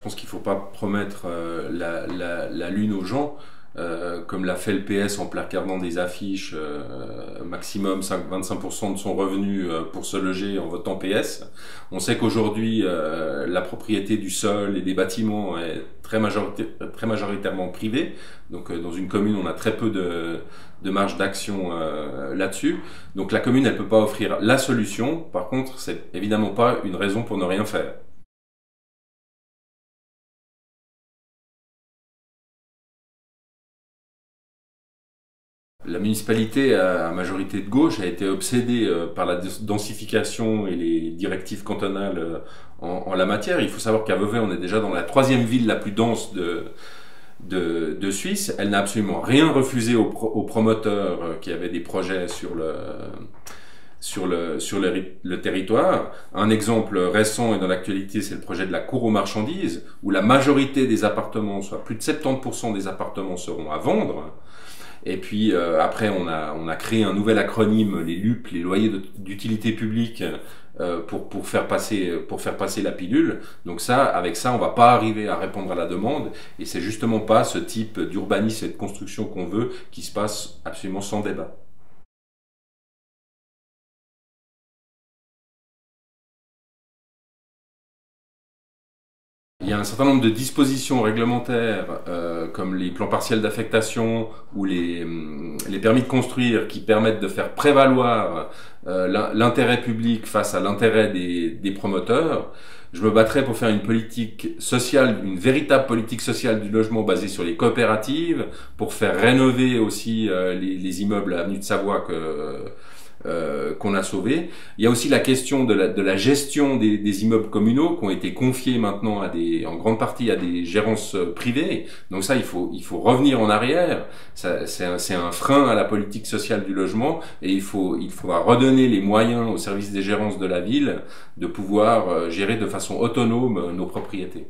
Je pense qu'il ne faut pas promettre la lune aux gens, comme l'a fait le PS en placardant des affiches, maximum 25% de son revenu pour se loger en votant PS. On sait qu'aujourd'hui, la propriété du sol et des bâtiments est très majoritairement privée. Donc dans une commune, on a très peu de marge d'action là-dessus. Donc la commune, elle peut pas offrir la solution. Par contre, c'est évidemment pas une raison pour ne rien faire. La municipalité à majorité de gauche a été obsédée par la densification et les directives cantonales en la matière. Il faut savoir qu'à Vevey, on est déjà dans la troisième ville la plus dense de Suisse. Elle n'a absolument rien refusé aux promoteurs qui avaient des projets sur le territoire. Un exemple récent et dans l'actualité, c'est le projet de la cour aux marchandises, où la majorité des appartements, soit plus de 70% des appartements, seront à vendre. Et puis après, on a créé un nouvel acronyme, les LUP, les loyers d'utilité publique, pour faire passer la pilule. Donc ça, avec ça, on va pas arriver à répondre à la demande. Et c'est justement pas ce type d'urbanisme et de construction qu'on veut, qui se passe absolument sans débat. Il y a un certain nombre de dispositions réglementaires, comme les plans partiels d'affectation ou les permis de construire, qui permettent de faire prévaloir l'intérêt public face à l'intérêt des promoteurs. Je me battrai pour faire une politique sociale, une véritable politique sociale du logement basée sur les coopératives, pour faire rénover aussi les immeubles à Avenue de Savoie qu'on a sauvés. Il y a aussi la question de la gestion des immeubles communaux qui ont été confiés maintenant en grande partie à des gérances privées. Donc ça, il faut revenir en arrière. C'est un frein à la politique sociale du logement, et il faudra redonner les moyens au service des gérances de la ville de pouvoir gérer de façon autonome nos propriétés.